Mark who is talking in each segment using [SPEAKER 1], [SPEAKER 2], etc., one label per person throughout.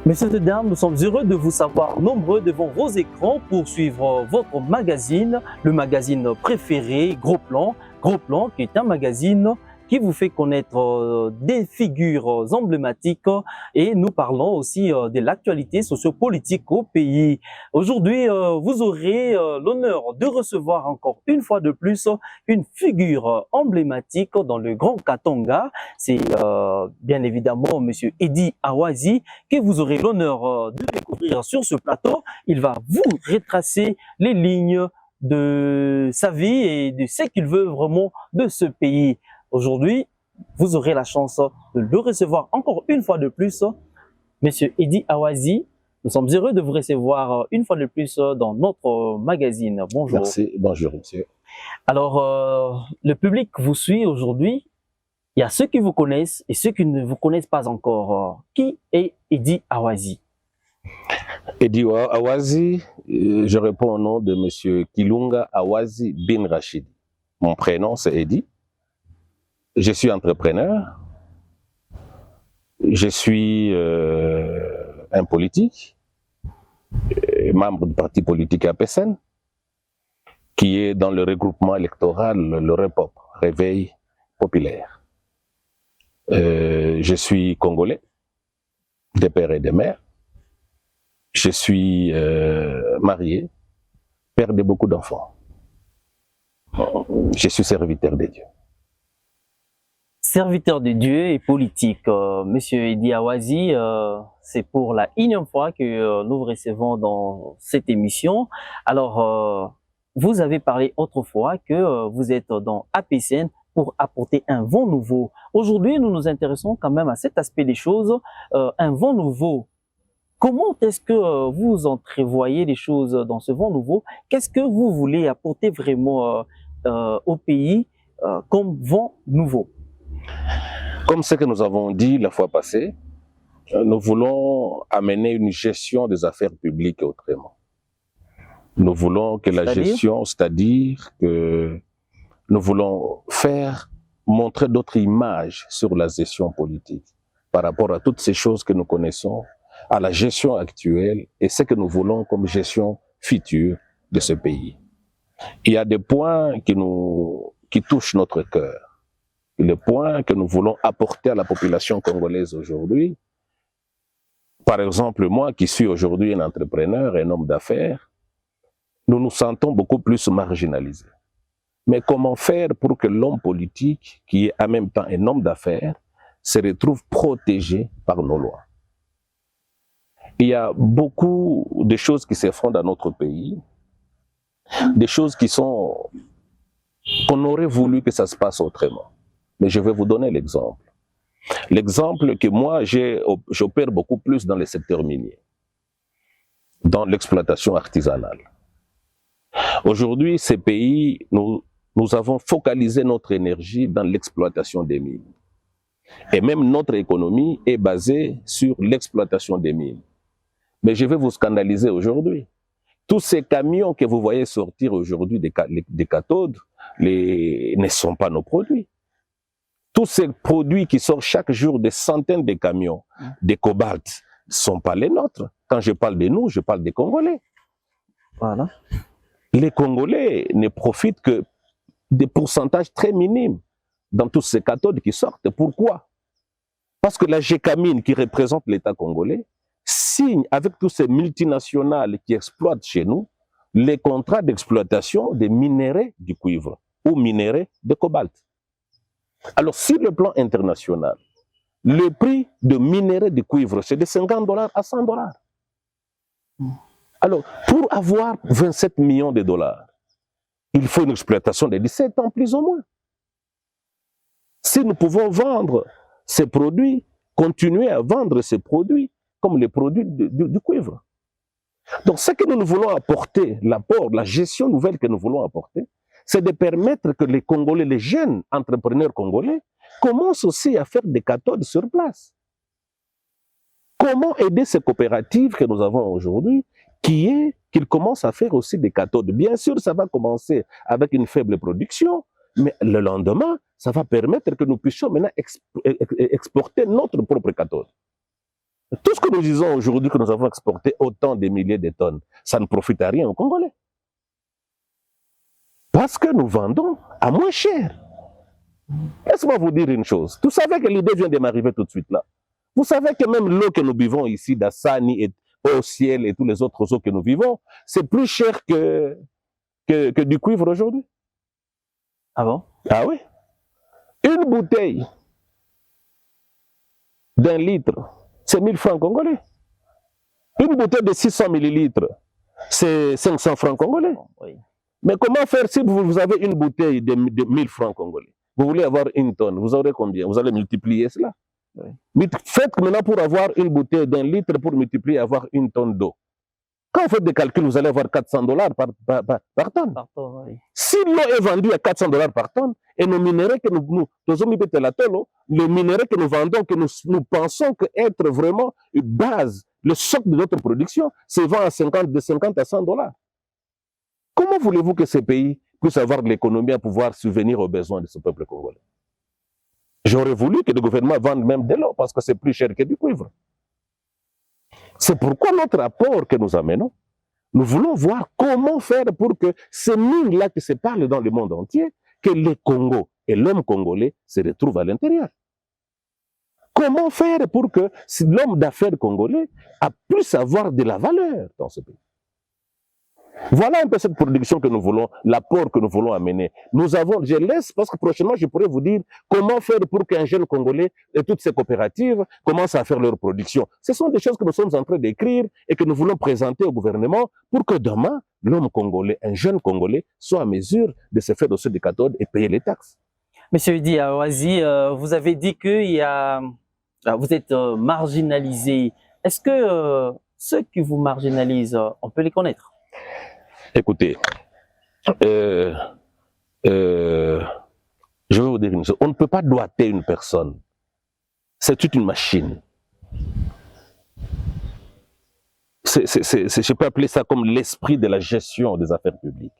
[SPEAKER 1] Messieurs et dames, nous sommes heureux de vous savoir nombreux devant vos écrans pour suivre votre magazine, le magazine préféré, Gros Plan. Gros Plan, qui est un magazine qui vous fait connaître des figures emblématiques et nous parlons aussi de l'actualité sociopolitique au pays. Aujourd'hui, vous aurez l'honneur de recevoir encore une fois de plus une figure emblématique dans le Grand Katanga. C'est bien évidemment Monsieur Eddy Awazi que vous aurez l'honneur de découvrir sur ce plateau. Il va vous retracer les lignes de sa vie et de ce qu'il veut vraiment de ce pays. Aujourd'hui, vous aurez la chance de le recevoir encore une fois de plus. Monsieur Eddy Awazi, nous sommes heureux de vous recevoir une fois de plus dans notre magazine. Bonjour.
[SPEAKER 2] Merci, bonjour monsieur.
[SPEAKER 1] Alors, le public vous suit aujourd'hui. Il y a ceux qui vous connaissent et ceux qui ne vous connaissent pas encore. Qui est Eddy Awazi?
[SPEAKER 2] Eddy Awazi, je réponds au nom de monsieur Kilunga Awazi Bin Rachid. Mon prénom c'est Eddy. Je suis entrepreneur. Je suis un politique, membre du parti politique APSN, qui est dans le regroupement électoral, le REPOP, Réveil Populaire. Je suis congolais, de père et de mère. Je suis marié, père de beaucoup d'enfants. Je suis serviteur de Dieu.
[SPEAKER 1] Serviteur de Dieu et politique. Monsieur Eddy Awazi, c'est pour la énième fois que nous vous recevons dans cette émission. Alors, vous avez parlé autrefois que vous êtes dans APSN pour apporter un vent nouveau. Aujourd'hui, nous nous intéressons quand même à cet aspect des choses, un vent nouveau. Comment est-ce que vous entrevoyez les choses dans ce vent nouveau? Qu'est-ce que vous voulez apporter vraiment au pays comme vent nouveau?
[SPEAKER 2] Comme ce que nous avons dit la fois passée, nous voulons amener une gestion des affaires publiques autrement. Nous voulons que la gestion, c'est-à-dire que nous voulons montrer d'autres images sur la gestion politique par rapport à toutes ces choses que nous connaissons, à la gestion actuelle et ce que nous voulons comme gestion future de ce pays. Il y a des points qui touchent notre cœur. Le point que nous voulons apporter à la population congolaise aujourd'hui, par exemple, moi qui suis aujourd'hui un entrepreneur, un homme d'affaires, nous nous sentons beaucoup plus marginalisés. Mais comment faire pour que l'homme politique, qui est en même temps un homme d'affaires, se retrouve protégé par nos lois? Il y a beaucoup de choses qui se font dans notre pays, des choses qu'on aurait voulu que ça se passe autrement. Mais je vais vous donner l'exemple. L'exemple que moi, j'opère beaucoup plus dans le secteur minier, dans l'exploitation artisanale. Aujourd'hui, ces pays, nous avons focalisé notre énergie dans l'exploitation des mines. Et même notre économie est basée sur l'exploitation des mines. Mais je vais vous scandaliser aujourd'hui. Tous ces camions que vous voyez sortir aujourd'hui des cathodes ne sont pas nos produits. Tous ces produits qui sortent chaque jour, des centaines de camions, des cobalt, ne sont pas les nôtres. Quand je parle de nous, je parle des Congolais.
[SPEAKER 1] Voilà.
[SPEAKER 2] Les Congolais ne profitent que des pourcentages très minimes dans tous ces cathodes qui sortent. Pourquoi? Parce que la GECAMINE, qui représente l'État congolais, signe avec tous ces multinationales qui exploitent chez nous les contrats d'exploitation des minéraux du cuivre ou minéraux de cobalt. Alors, sur le plan international, le prix de minerai de cuivre, c'est de $50 à $100. Alors, pour avoir 27 millions de dollars, il faut une exploitation de 17 ans, plus ou moins. Si nous pouvons vendre ces produits, continuer à vendre ces produits comme les produits du cuivre. Donc, ce que nous voulons apporter, l'apport, la gestion nouvelle que nous voulons apporter, c'est de permettre que les Congolais, les jeunes entrepreneurs congolais, commencent aussi à faire des cathodes sur place. Comment aider ces coopératives que nous avons aujourd'hui, qu'ils commencent à faire aussi des cathodes? Bien sûr, ça va commencer avec une faible production, mais le lendemain, ça va permettre que nous puissions maintenant exporter notre propre cathode. Tout ce que nous disons aujourd'hui que nous avons exporté autant de milliers de tonnes, ça ne profite à rien aux Congolais. Parce que nous vendons à moins cher. Laissez-moi vous dire une chose. Vous savez que l'idée vient de m'arriver tout de suite là. Vous savez que même l'eau que nous buvons ici, d'Assani et au ciel et tous les autres eaux que nous vivons, c'est plus cher que du cuivre aujourd'hui.
[SPEAKER 1] Ah bon?
[SPEAKER 2] Ah oui. Une bouteille d'1 litre, c'est 1000 francs congolais. Une bouteille de 600 millilitres, c'est 500 francs congolais.
[SPEAKER 1] Oui.
[SPEAKER 2] Mais comment faire si vous avez une bouteille de 1000 francs congolais? Vous voulez avoir une tonne, vous aurez combien? Vous allez multiplier cela. Oui. Faites maintenant pour avoir une bouteille d'1 litre, pour multiplier, avoir une tonne d'eau. Quand vous faites des calculs, vous allez avoir $400 par tonne. Oui. Si l'eau est vendue à $400 par tonne, et nos minéraux que les minéraux que nous vendons, que nous pensons être vraiment une base, le socle de notre production, c'est vend de 50 à $100. Comment voulez-vous que ces pays puissent avoir de l'économie à pouvoir subvenir aux besoins de ce peuple congolais? J'aurais voulu que le gouvernement vende même de l'eau, parce que c'est plus cher que du cuivre. C'est pourquoi notre rapport que nous amenons, nous voulons voir comment faire pour que ces mines-là qui se parlent dans le monde entier, que le Congo et l'homme congolais se retrouvent à l'intérieur. Comment faire pour que l'homme d'affaires congolais puisse avoir de la valeur dans ce pays? Voilà un peu cette production que nous voulons, l'apport que nous voulons amener. Je laisse, parce que prochainement, je pourrais vous dire comment faire pour qu'un jeune Congolais et toutes ces coopératives commencent à faire leur production. Ce sont des choses que nous sommes en train d'écrire et que nous voulons présenter au gouvernement pour que demain, l'homme congolais, un jeune Congolais, soit en mesure de se faire dossier de cathode et payer les taxes.
[SPEAKER 1] Monsieur Idi Awazi, vous avez dit que vous êtes marginalisé. Est-ce que ceux qui vous marginalisent, on peut les connaître?
[SPEAKER 2] Écoutez, je vais vous dire une chose. On ne peut pas doiter une personne. C'est toute une machine. Je peux appeler ça comme l'esprit de la gestion des affaires publiques.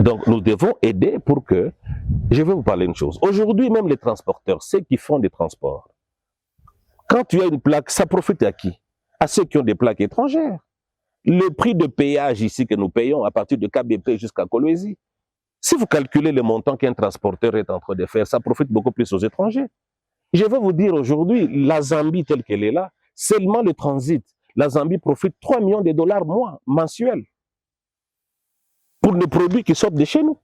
[SPEAKER 2] Donc, nous devons aider pour que... Je vais vous parler une chose. Aujourd'hui, même les transporteurs, ceux qui font des transports, quand tu as une plaque, ça profite à qui? À ceux qui ont des plaques étrangères. Le prix de péage ici que nous payons à partir de KBP jusqu'à Kolwezi, si vous calculez le montant qu'un transporteur est en train de faire, ça profite beaucoup plus aux étrangers. Je vais vous dire aujourd'hui, la Zambie telle qu'elle est là, seulement le transit, la Zambie profite 3 millions de dollars mensuels pour les produits qui sortent de chez nous.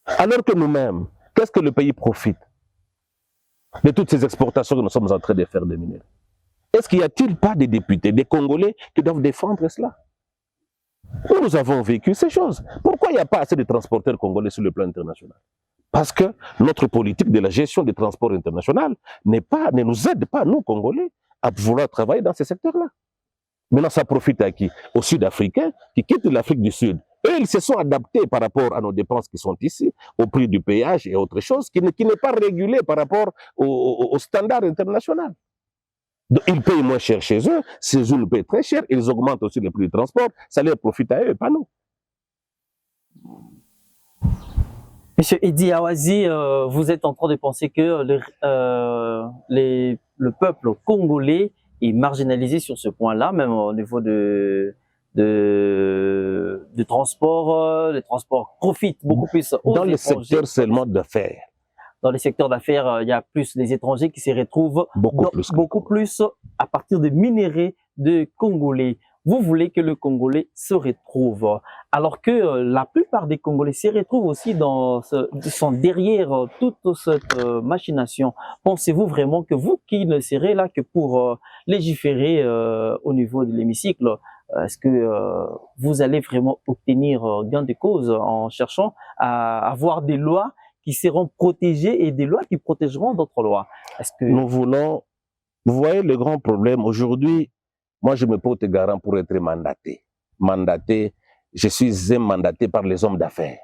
[SPEAKER 2] Alors que nous-mêmes, qu'est-ce que le pays profite de toutes ces exportations que nous sommes en train de faire des minéraux? Est-ce qu'il n'y a-t-il pas des députés, des Congolais qui doivent défendre cela? Nous avons vécu ces choses. Pourquoi il n'y a pas assez de transporteurs congolais sur le plan international? Parce que notre politique de la gestion des transports internationaux ne nous aide pas, nous Congolais, à vouloir travailler dans ces secteurs-là. Maintenant, ça profite à qui? Aux Sud-Africains qui quittent l'Afrique du Sud. Eux, ils se sont adaptés par rapport à nos dépenses qui sont ici, au prix du péage et autre chose, qui n'est pas régulé par rapport aux standards internationaux. Donc, ils payent moins cher chez eux, chez eux, ils payent très cher, ils augmentent aussi les prix de transport, ça leur profite à eux, pas nous.
[SPEAKER 1] Monsieur Idi Awazi, vous êtes en train de penser que le peuple congolais est marginalisé sur ce point-là, même au niveau de transport. Les transports profitent beaucoup plus aux
[SPEAKER 2] dans les secteurs seulement d'affaires.
[SPEAKER 1] Dans les secteurs d'affaires, il y a plus les étrangers qui se retrouvent beaucoup plus à partir des minéraux de Congolais. Vous voulez que le Congolais se retrouve, alors que la plupart des Congolais se retrouvent aussi sont derrière toute cette machination. Pensez-vous vraiment que vous qui ne serez là que pour légiférer au niveau de l'hémicycle, est-ce que vous allez vraiment obtenir gain de cause en cherchant à avoir des lois qui seront protégées et des lois qui protégeront d'autres lois? Est-ce que
[SPEAKER 2] nous voulons... Vous voyez le grand problème aujourd'hui? Moi, je me porte garant pour être mandaté. Je suis mandaté par les hommes d'affaires.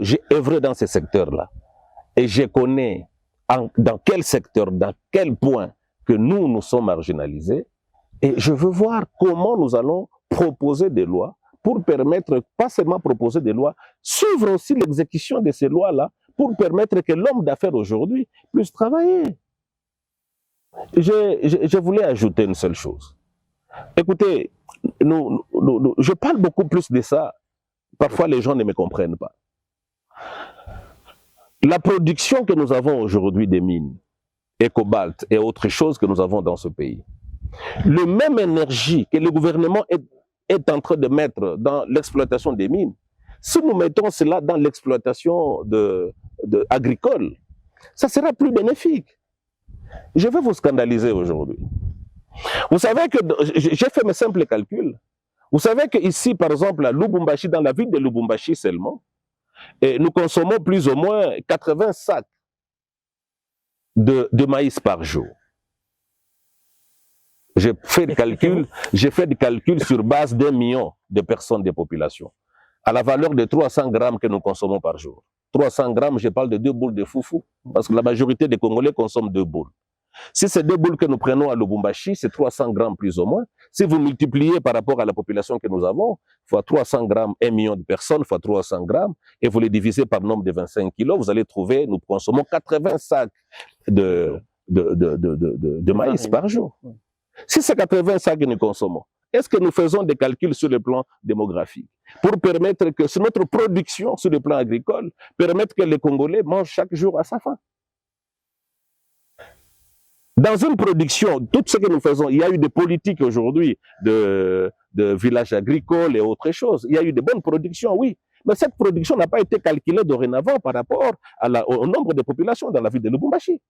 [SPEAKER 2] J'ai œuvré dans ces secteurs-là. Et je connais dans quel secteur, dans quel point que nous sommes marginalisés. Et je veux voir comment nous allons proposer des lois pour permettre, pas seulement proposer des lois, suivre aussi l'exécution de ces lois-là pour permettre que l'homme d'affaires aujourd'hui puisse travailler. Je voulais ajouter une seule chose. Écoutez, je parle beaucoup plus de ça. Parfois, les gens ne me comprennent pas. La production que nous avons aujourd'hui des mines, et cobalt et autres choses que nous avons dans ce pays, le même énergie que le gouvernement est en train de mettre dans l'exploitation des mines, si nous mettons cela dans l'exploitation agricole, ça sera plus bénéfique. Je vais vous scandaliser aujourd'hui. Vous savez que, j'ai fait mes simples calculs, vous savez qu'ici, par exemple, à Lubumbashi, dans la ville de Lubumbashi seulement, nous consommons plus ou moins 80 sacs de maïs par jour. J'ai fait des calculs sur base d'1 million de personnes de population, à la valeur de 300 grammes que nous consommons par jour. 300 grammes, je parle de 2 boules de foufou, parce que la majorité des Congolais consomment 2 boules. Si c'est 2 boules que nous prenons à Lubumbashi, c'est 300 grammes plus ou moins. Si vous multipliez par rapport à la population que nous avons, fois 300 grammes, 1 million de personnes, fois 300 grammes, et vous les divisez par nombre de 25 kilos, vous allez trouver, nous consommons 80 sacs de maïs par jour. Si c'est 80 sacs que nous consommons, est-ce que nous faisons des calculs sur le plan démographique pour permettre que notre production sur le plan agricole permette que les Congolais mangent chaque jour à sa faim? Dans une production, tout ce que nous faisons, il y a eu des politiques aujourd'hui de villages agricoles et autres choses. Il y a eu de bonnes productions, oui. Mais cette production n'a pas été calculée dorénavant par rapport au nombre de populations dans la ville de Lubumbashi.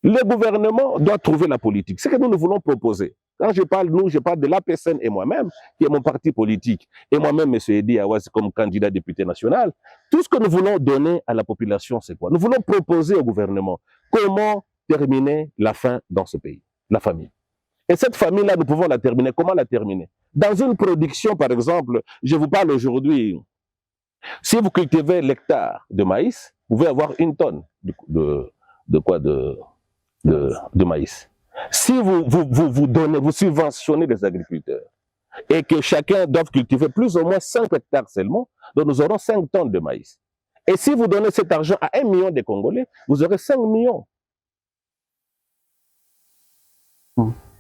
[SPEAKER 2] Le gouvernement doit trouver la politique. C'est ce que nous voulons proposer. Quand je parle, je parle de l'APSN et moi-même, qui est mon parti politique, et moi-même, M. Edi Awaz, comme candidat député national. Tout ce que nous voulons donner à la population, c'est quoi? Nous voulons proposer au gouvernement comment terminer la faim dans ce pays, la famine. Et cette famille-là, nous pouvons la terminer. Comment la terminer? Dans une production, par exemple, je vous parle aujourd'hui, si vous cultivez l'hectare de maïs, vous pouvez avoir 1 tonne de maïs. Si vous subventionnez les agriculteurs et que chacun doit cultiver plus ou moins 5 hectares seulement, donc nous aurons 5 tonnes de maïs. Et si vous donnez cet argent à 1 million de Congolais, vous aurez 5 millions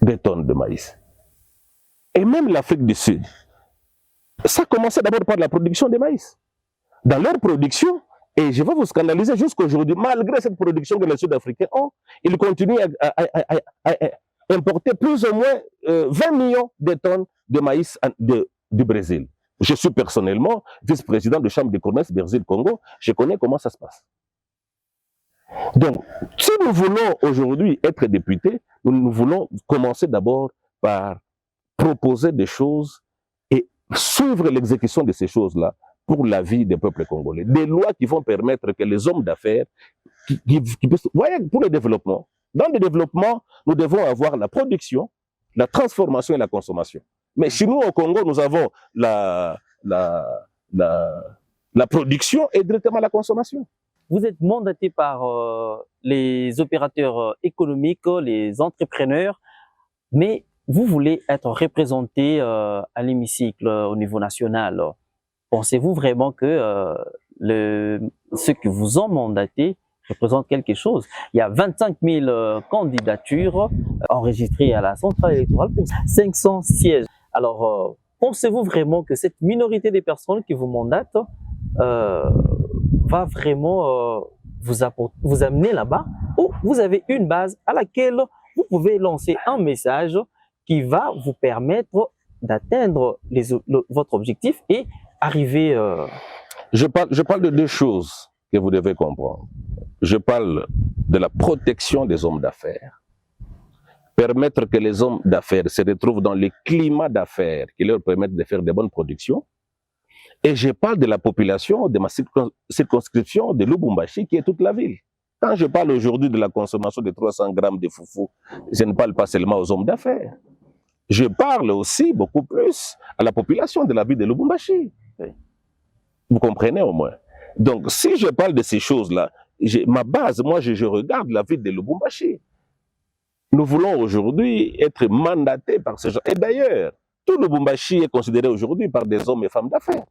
[SPEAKER 2] de tonnes de maïs. Et même l'Afrique du Sud, ça commençait d'abord par la production de maïs. Dans leur production, et je vais vous scandaliser jusqu'à aujourd'hui, malgré cette production que les Sud-Africains ont, ils continuent à importer plus ou moins 20 millions de tonnes de maïs du Brésil. Je suis personnellement vice-président de Chambre de commerce Brésil-Congo, je connais comment ça se passe. Donc, si nous voulons aujourd'hui être députés, nous voulons commencer d'abord par proposer des choses et suivre l'exécution de ces choses-là pour la vie des peuples congolais. Des lois qui vont permettre que les hommes d'affaires, voyez, pour le développement, dans le développement, nous devons avoir la production, la transformation et la consommation. Mais chez nous, au Congo, nous avons la production et directement la consommation.
[SPEAKER 1] Vous êtes mandaté par les opérateurs économiques, les entrepreneurs, mais vous voulez être représenté à l'hémicycle au niveau national. Pensez-vous vraiment que ceux qui vous ont mandaté représentent quelque chose? Il y a 25 000 candidatures enregistrées à la centrale électorale pour 500 sièges. Alors, pensez-vous vraiment que cette minorité des personnes qui vous mandatent va vraiment vous amener là-bas, ou vous avez une base à laquelle vous pouvez lancer un message qui va vous permettre d'atteindre votre objectif et arriver...
[SPEAKER 2] Je parle de 2 choses que vous devez comprendre. Je parle de la protection des hommes d'affaires. Permettre que les hommes d'affaires se retrouvent dans les climats d'affaires qui leur permettent de faire de bonnes productions. Et je parle de la population de ma circonscription de Lubumbashi, qui est toute la ville. Quand je parle aujourd'hui de la consommation de 300 grammes de foufou, je ne parle pas seulement aux hommes d'affaires. Je parle aussi beaucoup plus à la population de la ville de Lubumbashi. Vous comprenez au moins? Donc, si je parle de ces choses-là, ma base, moi, je regarde la ville de Lubumbashi. Nous voulons aujourd'hui être mandatés par ces gens. Et d'ailleurs, tout Lubumbashi est considéré aujourd'hui par des hommes et femmes d'affaires.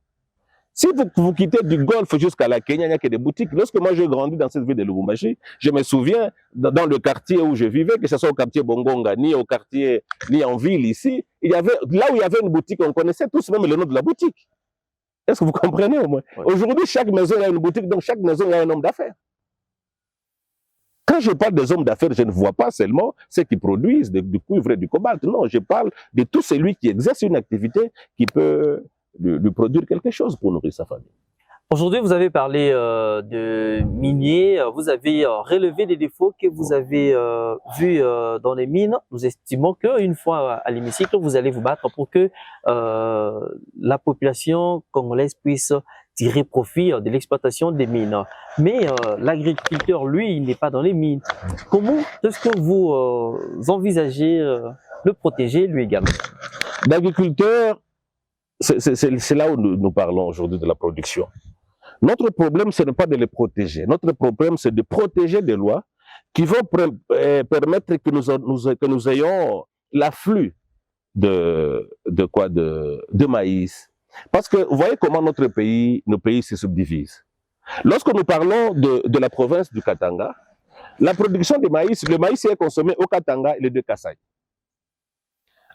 [SPEAKER 2] Si vous quittez du Golfe jusqu'à la Kenya, il n'y a que des boutiques. Lorsque moi j'ai grandi dans cette ville de Lubumbashi, je me souviens, dans le quartier où je vivais, que ce soit au quartier Bongonga, ni au quartier, ni en ville ici, il y avait, là où il y avait une boutique, on connaissait tous même le nom de la boutique. Est-ce que vous comprenez au moins? Oui. Aujourd'hui, chaque maison a une boutique, donc chaque maison a un homme d'affaires. Quand je parle des hommes d'affaires, je ne vois pas seulement ceux qui produisent du cuivre et du cobalt. Non, je parle de tout celui qui exerce une activité qui peut lui produire quelque chose pour nourrir sa famille.
[SPEAKER 1] Aujourd'hui, vous avez parlé de miniers, vous avez relevé des défauts que vous avez vus dans les mines. Nous estimons qu'une fois à l'hémicycle, vous allez vous battre pour que la population congolaise puisse tirer profit de l'exploitation des mines. Mais l'agriculteur, lui, il n'est pas dans les mines. Comment est-ce que vous envisagez le protéger, lui également?
[SPEAKER 2] L'agriculteur, c'est là où nous parlons aujourd'hui de la production. Notre problème, ce n'est pas de les protéger. Notre problème, c'est de protéger des lois qui vont permettre que nous ayons l'afflux de maïs. Parce que vous voyez comment nos pays se subdivisent. Lorsque nous parlons de la province du Katanga, la production de maïs, le maïs est consommé au Katanga et les deux Kasaï.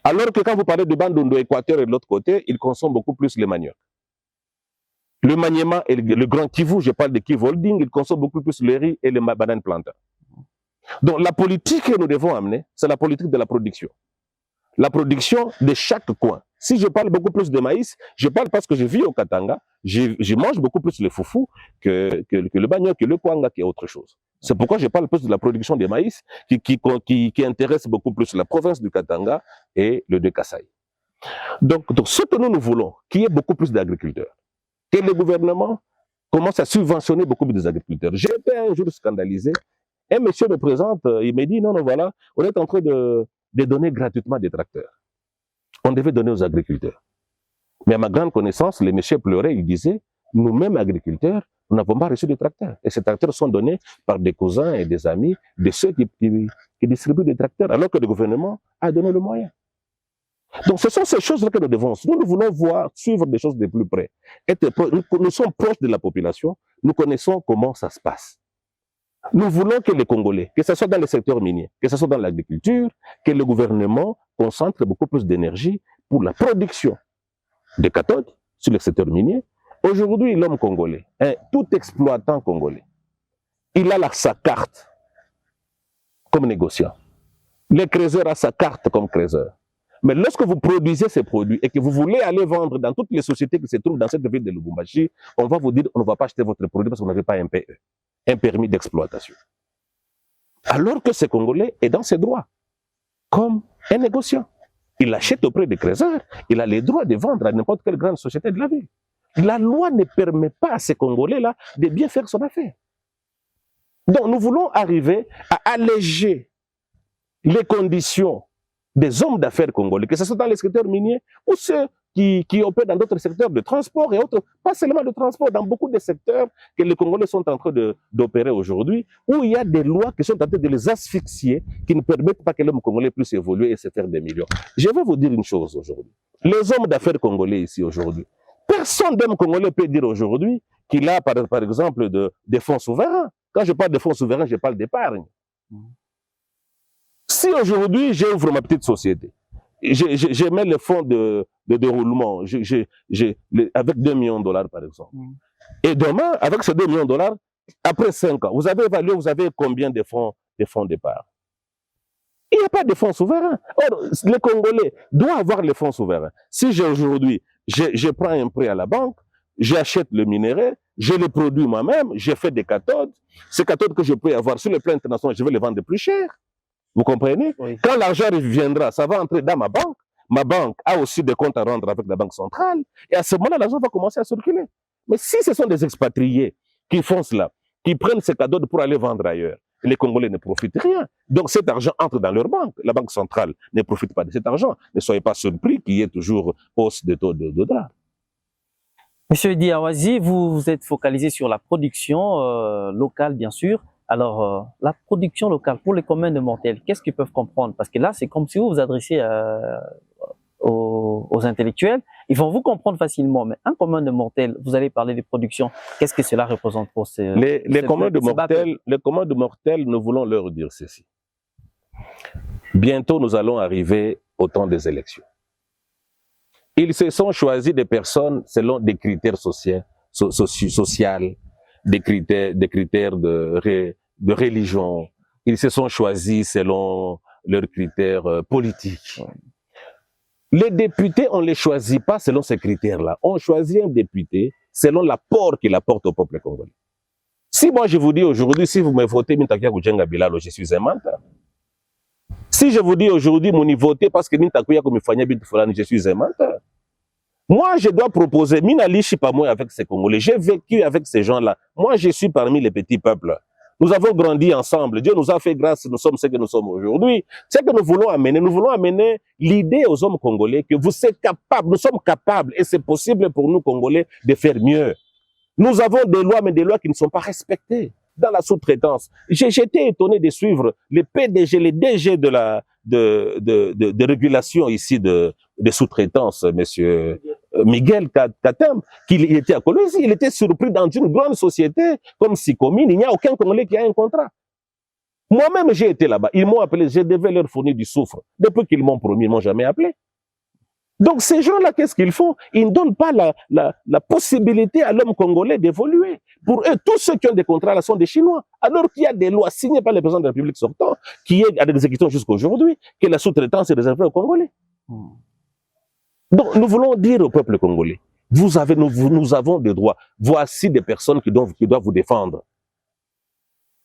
[SPEAKER 2] Alors que quand vous parlez de Bandundu, Équateur et de l'autre côté, ils consomment beaucoup plus le manioc. Le Maniema et le Grand Kivu, je parle de Kivu Holding, ils consomment beaucoup plus le riz et les bananes plantains. Donc la politique que nous devons amener, c'est la politique de la production. La production de chaque coin. Si je parle beaucoup plus de maïs, je parle parce que je vis au Katanga, je mange beaucoup plus le foufou que le manioc, que le kwanga, qui est autre chose. C'est pourquoi je parle plus de la production de maïs qui intéresse beaucoup plus la province du Katanga et le de Kasaï. Donc ce que nous voulons, qu'il y ait beaucoup plus d'agriculteurs, que le gouvernement commence à subventionner beaucoup des agriculteurs. J'ai été un jour scandalisé. Un monsieur me présente, il me dit, non, voilà, on est en train de donner gratuitement des tracteurs. On devait donner aux agriculteurs. Mais à ma grande connaissance, les messieurs pleuraient, ils disaient, nous-mêmes agriculteurs, nous n'avons pas reçu de tracteurs. Et ces tracteurs sont donnés par des cousins et des amis de ceux qui distribuent des tracteurs, alors que le gouvernement a donné le moyen. Donc ce sont ces choses-là que nous devons. Nous voulons suivre des choses de plus près. Nous sommes proches de la population, nous connaissons comment ça se passe. Nous voulons que les Congolais, que ce soit dans le secteur minier, que ce soit dans l'agriculture, que le gouvernement concentre beaucoup plus d'énergie pour la production de cathodes sur le secteur minier. Aujourd'hui, l'homme congolais, tout exploitant congolais, il a sa carte comme négociant. Le creuseur a sa carte comme creuseur. Mais lorsque vous produisez ces produits et que vous voulez aller vendre dans toutes les sociétés qui se trouvent dans cette ville de Lubumbashi, on va vous dire on ne va pas acheter votre produit parce que vous n'avez pas un PE, un permis d'exploitation. Alors que ce Congolais est dans ses droits, comme un négociant. Il achète auprès des creuseurs, il a les droits de vendre à n'importe quelle grande société de la ville. La loi ne permet pas à ces Congolais-là de bien faire son affaire. Donc nous voulons arriver à alléger les conditions des hommes d'affaires congolais, que ce soit dans les secteurs miniers ou ceux qui opèrent dans d'autres secteurs de transport et autres, pas seulement de transport, dans beaucoup de secteurs que les Congolais sont en train d'opérer aujourd'hui, où il y a des lois qui sont en train de les asphyxier, qui ne permettent pas que l'homme congolais puisse évoluer et se faire des millions. Je vais vous dire une chose aujourd'hui. Les hommes d'affaires congolais ici aujourd'hui, personne d'homme congolais peut dire aujourd'hui qu'il a par exemple des fonds souverains. Quand je parle de fonds souverains, je parle d'épargne. Si aujourd'hui j'ouvre ma petite société, je mets le fonds de déroulement avec 2 millions de dollars par exemple. Et demain, avec ces 2 millions de dollars, après 5 ans, vous avez évalué, vous avez combien de fonds d'épargne? Il n'y a pas de fonds souverains. Or, les Congolais doivent avoir les fonds souverains. Si aujourd'hui, je prends un prêt à la banque, j'achète le minerai, je le produis moi-même, je fais des cathodes. Ces cathodes que je peux avoir sur le plan international, je vais les vendre plus cher. Vous comprenez? Oui. Quand l'argent viendra, ça va entrer dans ma banque. Ma banque a aussi des comptes à rendre avec la banque centrale. Et à ce moment-là, l'argent va commencer à circuler. Mais si ce sont des expatriés qui font cela, qui prennent ces cadeaux pour aller vendre ailleurs, les Congolais ne profitent rien. Donc cet argent entre dans leur banque. La banque centrale ne profite pas de cet argent. Ne soyez pas surpris qu'il y ait toujours hausse de taux de dollars.
[SPEAKER 1] Monsieur Edi Awazi, vous êtes focalisé sur la production locale, bien sûr. Alors, la production locale, pour les communs de mortels, qu'est-ce qu'ils peuvent comprendre? Parce que là, c'est comme si vous vous adressez aux intellectuels, ils vont vous comprendre facilement. Mais un commun de mortels, vous allez parler de production, qu'est-ce que cela représente pour
[SPEAKER 2] les communs de mortels, nous voulons leur dire ceci. Bientôt, nous allons arriver au temps des élections. Ils se sont choisis des personnes selon des critères sociaux, des critères de religion. Ils se sont choisis selon leurs critères politiques. Les députés, on ne les choisit pas selon ces critères-là. On choisit un député selon l'apport qu'il apporte au peuple congolais. Si moi je vous dis aujourd'hui, si vous me votez Mintakuya Kujenga Bilalo, je suis un menteur. Si je vous dis aujourd'hui, mon y votez parce que Mintakuya Kumifanya Bitfolani, je suis un menteur. Moi, je dois proposer, Minalishi pas moi avec ces Congolais. J'ai vécu avec ces gens-là. Moi, je suis parmi les petits peuples. Nous avons grandi ensemble. Dieu nous a fait grâce, nous sommes ce que nous sommes aujourd'hui. C'est que nous voulons amener l'idée aux hommes congolais que vous êtes capables, nous sommes capables, et c'est possible pour nous Congolais de faire mieux. Nous avons des lois, mais des lois qui ne sont pas respectées dans la sous-traitance. J'étais étonné de suivre les PDG, les DG de régulation ici de sous-traitance, monsieur Miguel Katem, qu'il était à Colosie. Il était surpris dans une grande société comme Sicomine. Il n'y a aucun Congolais qui a un contrat. Moi-même, j'ai été là-bas. Ils m'ont appelé, je devais leur fournir du soufre. Depuis qu'ils m'ont promis, ils ne m'ont jamais appelé. Donc ces gens-là, qu'est-ce qu'ils font? Ils ne donnent pas la possibilité à l'homme congolais d'évoluer. Pour eux, tous ceux qui ont des contrats là sont des Chinois. Alors qu'il y a des lois signées par le président de la République sortant, qui est à l'exécution jusqu'à aujourd'hui, que la sous-traitance est réservée aux Congolais. Donc nous voulons dire au peuple congolais, nous avons des droits. Voici des personnes qui doivent vous défendre.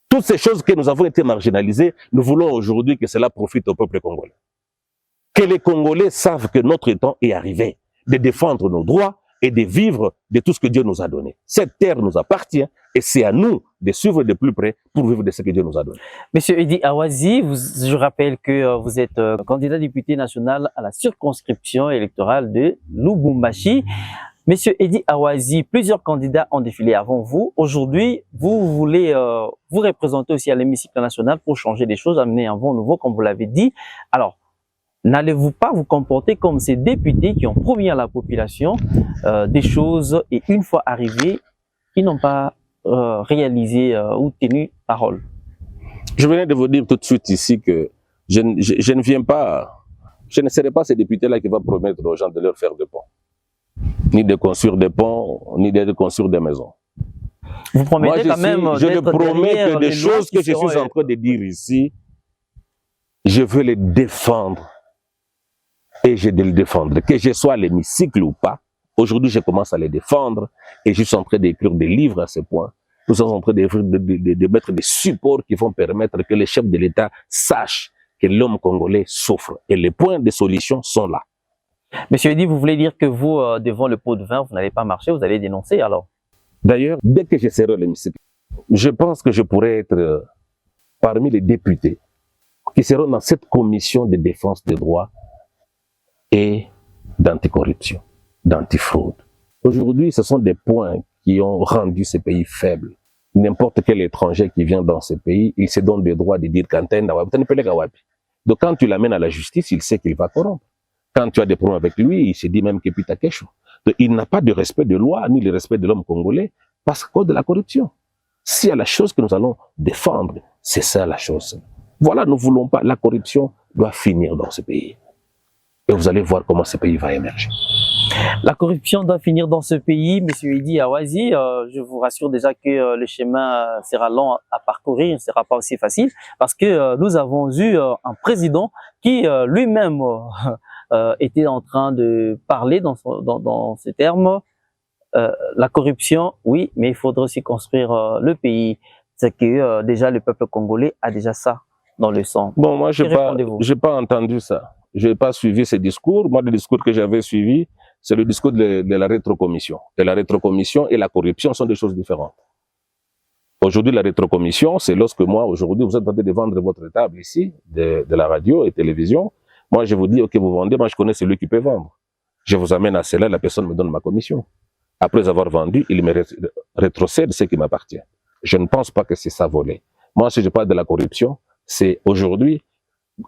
[SPEAKER 2] Toutes ces choses que nous avons été marginalisées, nous voulons aujourd'hui que cela profite au peuple congolais. Que les Congolais savent que notre temps est arrivé de défendre nos droits et de vivre de tout ce que Dieu nous a donné. Cette terre nous appartient et c'est à nous de suivre de plus près pour vivre de ce que Dieu nous a donné.
[SPEAKER 1] Monsieur Eddy Awazi, je rappelle que vous êtes candidat député national à la circonscription électorale de Lubumbashi. Monsieur Eddy Awazi, plusieurs candidats ont défilé avant vous. Aujourd'hui, vous voulez vous représenter aussi à l'hémicycle national pour changer les choses, amener un vent nouveau, comme vous l'avez dit. Alors, n'allez-vous pas vous comporter comme ces députés qui ont promis à la population des choses et une fois arrivés, ils n'ont pas réalisé ou tenu parole?
[SPEAKER 2] Je venais de vous dire tout de suite ici que je ne viens pas, je ne serai pas ces députés-là qui vont promettre aux gens de leur faire des ponts, ni de construire des ponts, ni de construire des maisons.
[SPEAKER 1] Vous promettez quand même
[SPEAKER 2] je ne promets que des choses que je suis en train de dire ici, je veux les défendre. Et je vais le défendre. Que je sois à l'hémicycle ou pas, aujourd'hui je commence à les défendre et je suis en train d'écrire des livres à ce point. Nous sommes en train de mettre des supports qui vont permettre que les chefs de l'État sachent que l'homme congolais souffre. Et les points de solution sont là.
[SPEAKER 1] Monsieur Eddy, vous voulez dire que vous, devant le pot de vin, vous n'allez pas marcher, vous allez dénoncer alors?
[SPEAKER 2] D'ailleurs, dès que je serai à l'hémicycle, je pense que je pourrais être parmi les députés qui seront dans cette commission de défense des droits et d'anticorruption, d'antifraude. Aujourd'hui, ce sont des points qui ont rendu ces pays faibles. N'importe quel étranger qui vient dans ces pays, il se donne le droit de dire donc quand tu l'amènes à la justice, il sait qu'il va corrompre. Quand tu as des problèmes avec lui, il se dit même que putain quelque chose. Il n'a pas de respect de loi, ni le respect de l'homme congolais, parce qu'à cause de la corruption. S'il y a la chose que nous allons défendre, c'est ça la chose. Voilà, nous ne voulons pas, la corruption doit finir dans ce pays. Et vous allez voir comment ce pays va émerger.
[SPEAKER 1] La corruption doit finir dans ce pays, monsieur Eddy Awazi. Je vous rassure déjà que le chemin sera long à parcourir, ne sera pas aussi facile, parce que nous avons eu un président qui lui-même était en train de parler dans ces termes. La corruption, oui, mais il faudrait aussi construire le pays. C'est que déjà le peuple congolais a déjà ça dans le sang.
[SPEAKER 2] Bon, moi, je n'ai pas entendu ça. Je n'ai pas suivi ces discours. Moi, le discours que j'avais suivi, c'est le discours de la rétrocommission. Et la rétrocommission et la corruption sont des choses différentes. Aujourd'hui, la rétrocommission, c'est lorsque moi, aujourd'hui, vous êtes en train de vendre votre table ici, de la radio et télévision. Moi, je vous dis, ok, vous vendez, moi, je connais celui qui peut vendre. Je vous amène à cela, la personne me donne ma commission. Après avoir vendu, il me rétrocède ce qui m'appartient. Je ne pense pas que c'est ça voler. Moi, si je parle de la corruption, c'est aujourd'hui,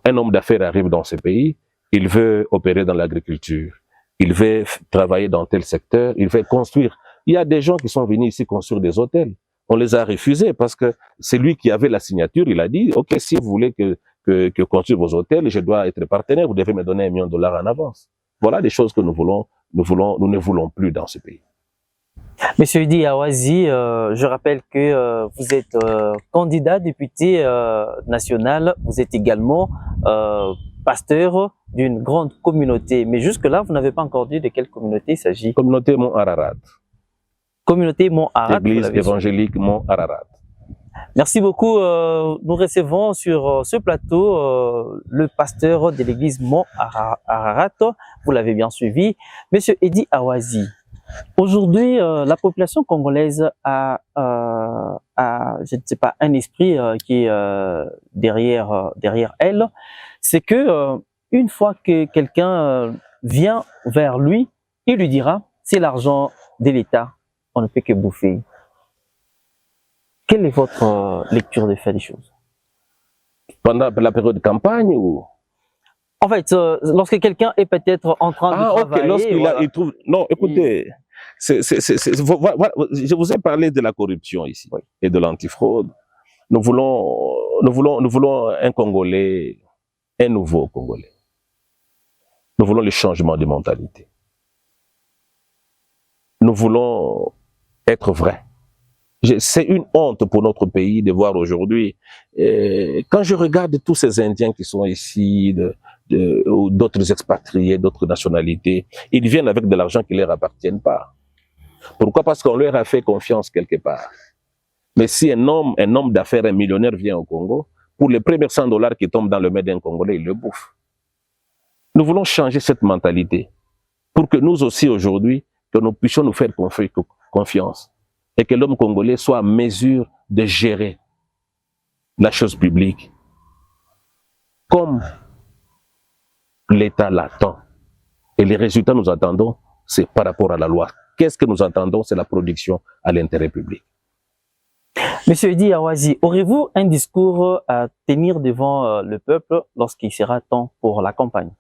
[SPEAKER 2] un homme d'affaires arrive dans ce pays, il veut opérer dans l'agriculture, il veut travailler dans tel secteur, il veut construire. Il y a des gens qui sont venus ici construire des hôtels. On les a refusés parce que c'est lui qui avait la signature. Il a dit, OK, si vous voulez que construire vos hôtels, je dois être partenaire, vous devez me donner $1 million en avance. Voilà des choses que nous ne voulons plus dans ce pays.
[SPEAKER 1] Monsieur Idi Awazi, je rappelle que vous êtes candidat député national, vous êtes également pasteur d'une grande communauté. Mais jusque-là, vous n'avez pas encore dit de quelle communauté il s'agit.
[SPEAKER 2] Communauté Mont Ararat.
[SPEAKER 1] Communauté Mont Ararat.
[SPEAKER 2] Église évangélique Mont Ararat.
[SPEAKER 1] Merci beaucoup. Nous recevons sur ce plateau le pasteur de l'église Mont Ararat. Vous l'avez bien suivi. Monsieur Idi Awazi, aujourd'hui, la population congolaise a, je ne sais pas, un esprit qui est derrière elle. C'est que une fois que quelqu'un vient vers lui, il lui dira, c'est l'argent de l'État, on ne peut que bouffer. Quelle est votre lecture des faits des choses?
[SPEAKER 2] Pendant la période de campagne ou?
[SPEAKER 1] En fait, lorsque quelqu'un est peut-être en train de travailler...
[SPEAKER 2] lorsqu'il
[SPEAKER 1] voilà.
[SPEAKER 2] il trouve... Non, écoutez, je vous ai parlé de la corruption ici, oui, et de l'antifraude. Nous voulons un Congolais, un nouveau Congolais. Nous voulons le changement de mentalité. Nous voulons être vrais. C'est une honte pour notre pays de voir aujourd'hui, quand je regarde tous ces Indiens qui sont ici, ou d'autres expatriés, d'autres nationalités, ils viennent avec de l'argent qui ne leur appartient pas. Pourquoi? Parce qu'on leur a fait confiance quelque part. Mais si un homme d'affaires, un millionnaire vient au Congo, pour les premiers $100 qui tombent dans le main d'un Congolais, il le bouffe. Nous voulons changer cette mentalité pour que nous aussi aujourd'hui, que nous puissions nous faire confiance et que l'homme congolais soit en mesure de gérer la chose publique comme l'État l'attend. Et les résultats nous attendons, c'est par rapport à la loi. Qu'est-ce que nous entendons? C'est la production à l'intérêt public.
[SPEAKER 1] Monsieur Idi Awazi, aurez-vous un discours à tenir devant le peuple lorsqu'il sera temps pour la campagne?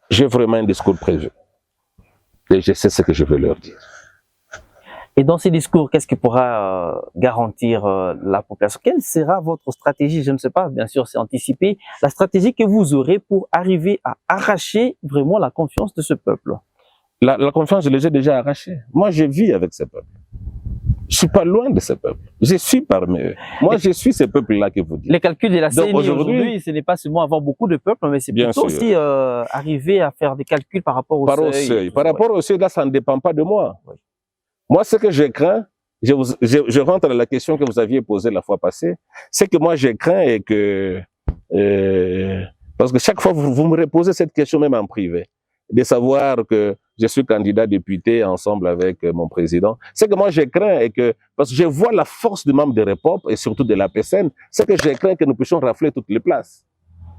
[SPEAKER 2] J'ai vraiment un discours prévu. Et je sais ce que je veux leur dire.
[SPEAKER 1] Et dans ces discours, qu'est-ce qui pourra garantir la population? Quelle sera votre stratégie? Je ne sais pas, bien sûr, c'est anticipé. La stratégie que vous aurez pour arriver à arracher vraiment la confiance de ce peuple.
[SPEAKER 2] La confiance, je les ai déjà arrachée. Moi, je vis avec ce peuple. Je suis pas loin de ce peuple. Je suis parmi eux. Moi, je suis ce peuple-là que vous dites.
[SPEAKER 1] Les calculs de la CENI aujourd'hui, ce n'est pas seulement avoir beaucoup de peuples, mais c'est plutôt aussi arriver à faire des calculs par rapport au seuil.
[SPEAKER 2] Par rapport au seuil, là, ça ne dépend pas de moi. Oui. Moi, ce que je crains, je rentre dans la question que vous aviez posée la fois passée, c'est que moi, je crains et que... parce que chaque fois, vous me reposez cette question même en privé, de savoir que je suis candidat député ensemble avec mon président. C'est que moi, je crains et que... Parce que je vois la force du membre de REPOP et surtout de la PSN, c'est que je crains que nous puissions rafler toutes les places.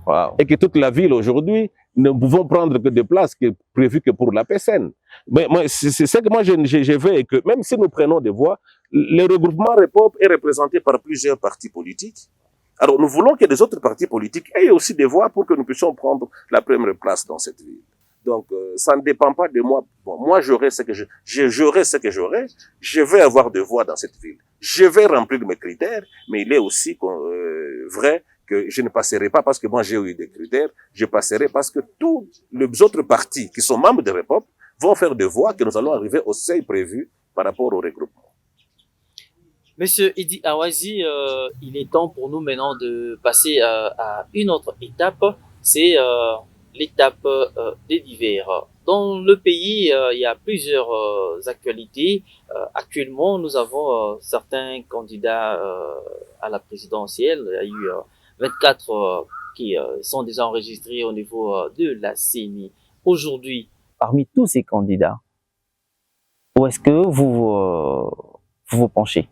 [SPEAKER 2] Wow. Et que toute la ville aujourd'hui, ne pouvons prendre que des places qui est prévues que pour la PSN. Mais c'est ce que moi je veux, et que même si nous prenons des voix, le regroupement REPOP est représenté par plusieurs partis politiques. Alors nous voulons que les autres partis politiques aient aussi des voix pour que nous puissions prendre la première place dans cette ville. Donc ça ne dépend pas de moi. Bon, moi j'aurai ce que j'aurai ce que j'aurai. Je vais avoir des voix dans cette ville. Je vais remplir mes critères, mais il est aussi vrai que je ne passerai pas parce que moi j'ai eu des critères, je passerai parce que tous les autres partis qui sont membres de REPOP vont faire des voix que nous allons arriver au seuil prévu par rapport au regroupement.
[SPEAKER 1] Monsieur Idi Awazi, il est temps pour nous maintenant de passer à une autre étape, c'est l'étape des divers. Dans le pays, il y a plusieurs actualités. Actuellement, nous avons certains candidats à la présidentielle. Il y a eu 24 qui sont déjà enregistrés au niveau de la CENI. Aujourd'hui, parmi tous ces candidats, où est-ce que vous vous penchez?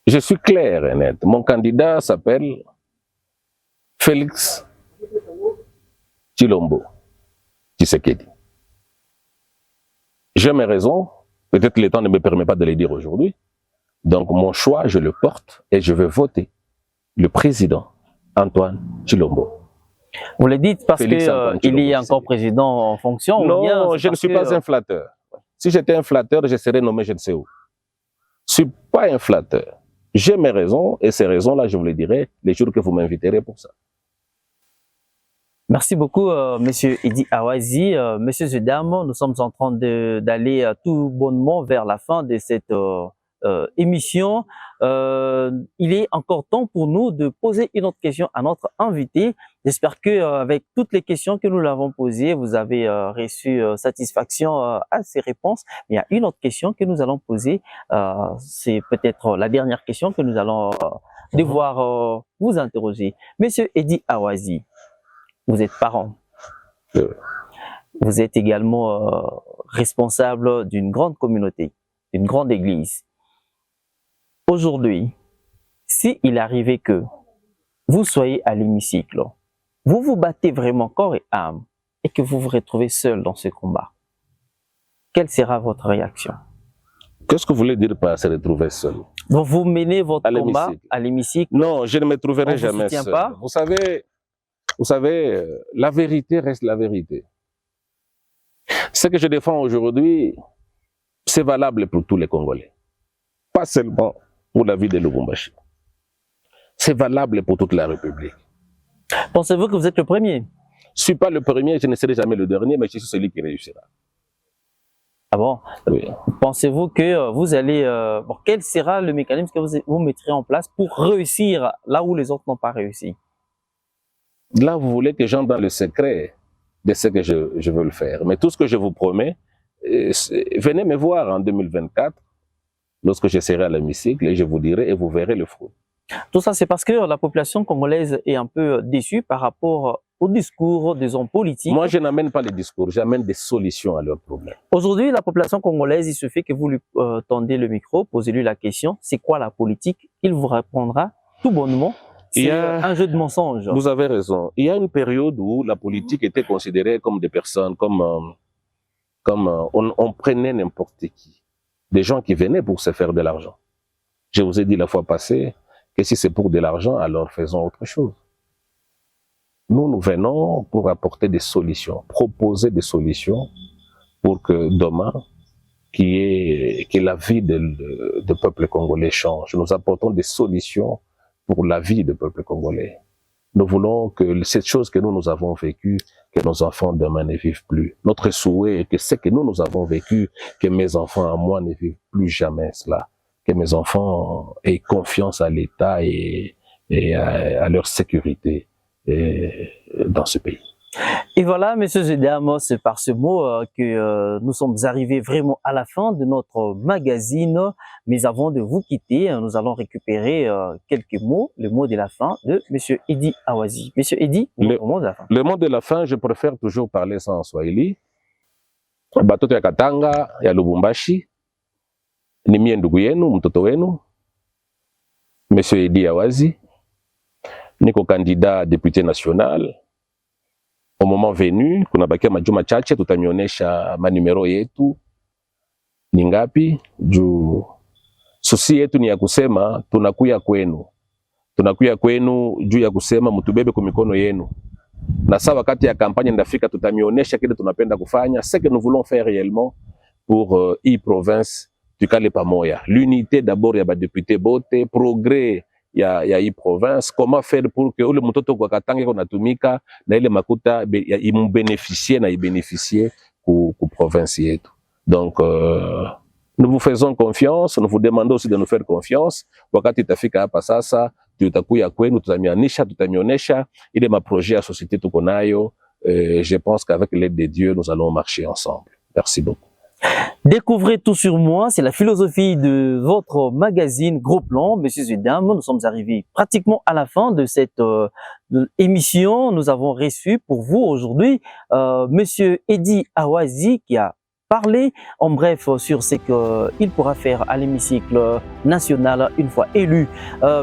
[SPEAKER 2] Je suis clair et net. Mon candidat s'appelle Félix Tshilombo Tshisekedi. J'ai mes raisons, peut-être le temps ne me permet pas de les dire aujourd'hui. Donc mon choix, je le porte et je vais voter le président Antoine Tshilombo.
[SPEAKER 1] Vous le dites parce
[SPEAKER 2] Félix
[SPEAKER 1] qu'il est encore président en fonction?
[SPEAKER 2] Non,
[SPEAKER 1] ou bien
[SPEAKER 2] je ne suis pas un flatteur. Si j'étais un flatteur, je serais nommé je ne sais où. Je ne suis pas un flatteur. J'ai mes raisons, et ces raisons-là, je vous les dirai les jours que vous m'inviterez pour ça.
[SPEAKER 1] Merci beaucoup, Monsieur Eddy Awazi. Monsieur Zedam, nous sommes en train d'aller tout bonnement vers la fin de cette émission. Il est encore temps pour nous de poser une autre question à notre invité. J'espère que avec toutes les questions que nous l'avons posées, vous avez reçu satisfaction à ces réponses. Mais il y a une autre question que nous allons poser. C'est peut-être la dernière question que nous allons devoir vous interroger. Monsieur Eddy Awazi, vous êtes parent. Vous êtes également responsable d'une grande communauté, d'une grande église. Aujourd'hui, s'il arrivait que vous soyez à l'hémicycle, vous vous battez vraiment corps et âme et que vous vous retrouvez seul dans ce combat, quelle sera votre réaction?
[SPEAKER 2] Qu'est-ce que vous voulez dire par se retrouver seul?
[SPEAKER 1] Donc vous menez votre combat à l'hémicycle?
[SPEAKER 2] Non, je ne me trouverai jamais seul.
[SPEAKER 1] Pas?
[SPEAKER 2] Vous savez, la vérité reste la vérité. Ce que je défends aujourd'hui, c'est valable pour tous les Congolais. Pas seulement pour la vie de Lubumbashi. C'est valable pour toute la République.
[SPEAKER 1] Pensez-vous que vous êtes le premier?
[SPEAKER 2] Je ne suis pas le premier, je ne serai jamais le dernier, mais je suis celui qui réussira.
[SPEAKER 1] Ah bon?
[SPEAKER 2] Oui.
[SPEAKER 1] Pensez-vous que vous allez... bon, quel sera le mécanisme que vous mettrez en place pour réussir là où les autres n'ont pas réussi?
[SPEAKER 2] Là, vous voulez que j'entre dans le secret de ce que je veux le faire. Mais tout ce que je vous promets, venez me voir en 2024, lorsque je serai à l'hémicycle, et je vous dirai et vous verrez le fruit.
[SPEAKER 1] Tout ça, c'est parce que la population congolaise est un peu déçue par rapport au discours des hommes politiques.
[SPEAKER 2] Moi, je n'amène pas les discours, j'amène des solutions à leurs problèmes.
[SPEAKER 1] Aujourd'hui, la population congolaise, il suffit que vous lui tendez le micro, posez-lui la question, c'est quoi la politique? Il vous répondra tout bonnement. C'est un jeu de mensonges.
[SPEAKER 2] Vous avez raison. Il y a une période où la politique était considérée comme des personnes, on prenait n'importe qui. Des gens qui venaient pour se faire de l'argent. Je vous ai dit la fois passée que si c'est pour de l'argent, alors faisons autre chose. Nous venons pour apporter des solutions, proposer des solutions pour que demain, que la vie du peuple congolais change. Nous apportons des solutions pour la vie du peuple congolais. Nous voulons que cette chose que nous avons vécue, que nos enfants demain ne vivent plus. Notre souhait est que ce que nous avons vécu, que mes enfants à moi ne vivent plus jamais cela. Que mes enfants aient confiance à l'État et à leur sécurité dans ce pays.
[SPEAKER 1] Et voilà, Monsieur Zedam, c'est par ce mot que nous sommes arrivés vraiment à la fin de notre magazine. Mais avant de vous quitter, nous allons récupérer quelques mots, le mot de la fin de Monsieur Eddy Awazi. Monsieur Eddy, le mot de la fin.
[SPEAKER 2] Le mot de la fin, je préfère toujours parler sans Swahili. Batoto ya Katanga, ya Lubumbashi, ni mie ndugu yenu, mtoto wenu, Monsieur Eddy Awazi, niko candidat député national. Au moment venu, kuna bakia majuma chache, tutamionyesha manumero yetu ni ngapi. Juu susi yetu ni ya kusema tunakuya kwenu. Tunakuya kwenu juu ya kusema mtubebe kwa mikono yenu. Na saa wakati ya kampanya ndafika, tutamionyesha kile tunapenda kufanya, ce que nous voulons faire réellement pour i-province tukale pamoya. L'unité d'abord ya ba député bote, progrès ya hii province, comment faire pour que ule mtoto kwa Katanga kunatumika na ile makuta imbénéficier na ibénéficier ku province yetu. Donc nous vous faisons confiance, nous vous demandons aussi de nous faire confiance. Wakati itafika hapa sasa, tutakuya kwenu, tutamionesha ile maprojet ya société tuko nayo. Je pense qu'avec l'aide de Dieu, nous allons marcher ensemble. Merci beaucoup.
[SPEAKER 1] Découvrez tout sur moi, c'est la philosophie de votre magazine Gros Plan, Monsieur Zedam. Nous sommes arrivés pratiquement à la fin de cette émission. Nous avons reçu pour vous aujourd'hui Monsieur Eddy Awazi qui a parlé en bref sur ce qu'il pourra faire à l'hémicycle national une fois élu.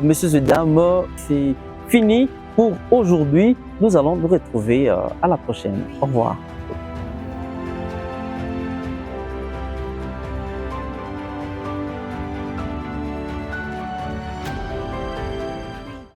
[SPEAKER 1] Monsieur Zedam, c'est fini pour aujourd'hui. Nous allons nous retrouver à la prochaine. Au revoir.